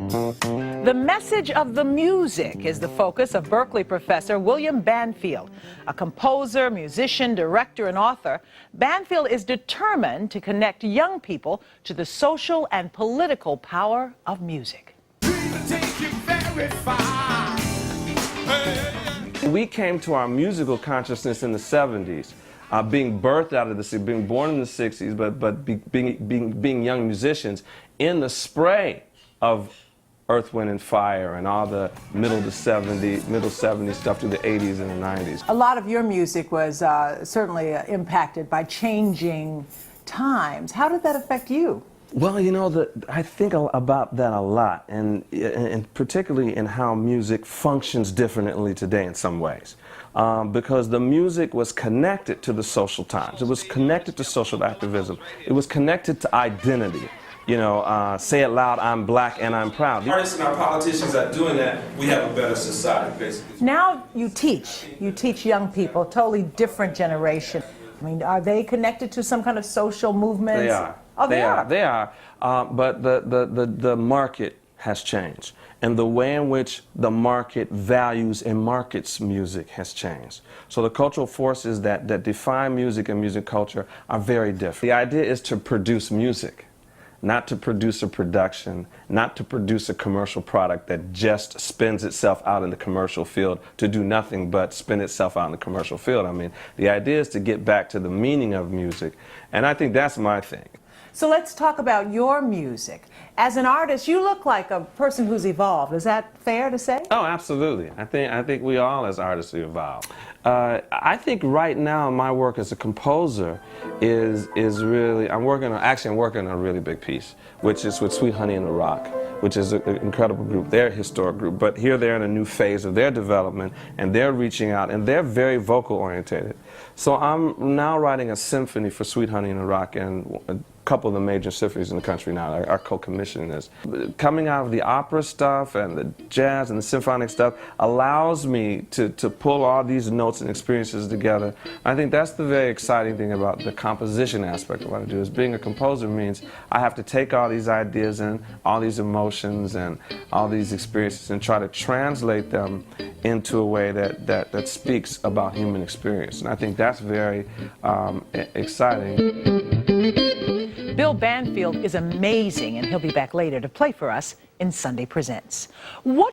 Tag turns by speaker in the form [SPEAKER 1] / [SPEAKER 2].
[SPEAKER 1] The message of the music is the focus of Berkeley professor William Banfield. A composer, musician, director, and author, Banfield is determined to connect young people to the social and political power of music.
[SPEAKER 2] We came to our musical consciousness in the 70s, being birthed out of the 60s, being born in the 60s, but being young musicians in the spray of Earth, Wind & Fire and all the middle 70s stuff through the 80s and the 90s.
[SPEAKER 1] A lot of your music was certainly impacted by changing times. How did that affect you?
[SPEAKER 2] Well, you know, I think about that a lot, and particularly in how music functions differently today in some ways. Because the music was connected to the social times. It was connected to social activism. It was connected to identity. You know, say it loud, I'm black and I'm proud. The artists and our politicians are doing that, we have a better society, basically.
[SPEAKER 1] Now you teach young people, totally different generation. I mean, are they connected to some kind of social movements?
[SPEAKER 2] They are.
[SPEAKER 1] Oh, they are?
[SPEAKER 2] They are. But the market has changed. And the way in which the market values and markets music has changed. So the cultural forces that define music and music culture are very different. The idea is to produce music, not to produce a production, not to produce a commercial product that just spins itself out in the commercial field to do nothing but spin itself out in the commercial field. I mean, the idea is to get back to the meaning of music, and I think that's my thing.
[SPEAKER 1] So let's talk about your music. As an artist, you look like a person who's evolved. Is that fair to say?
[SPEAKER 2] Oh, absolutely. I think we all as artists evolve. I think right now my work as a composer is really, I'm working on a really big piece, which is with Sweet Honey in the Rock, which is an incredible group. They're a historic group, but here they're in a new phase of their development, and they're reaching out, and they're very vocal orientated. So I'm now writing a symphony for Sweet Honey in the Rock, and a couple of the major symphonies in the country now are co-commissioning this. Coming out of the opera stuff and the jazz and the symphonic stuff allows me to pull all these notes and experiences together. I think that's the very exciting thing about the composition aspect of what I do. Is being a composer means I have to take all these ideas and all these emotions and all these experiences and try to translate them into a way that speaks about human experience. And I think that's very exciting.
[SPEAKER 1] Bill Banfield is amazing, and he'll be back later to play for us in Sunday Presents. What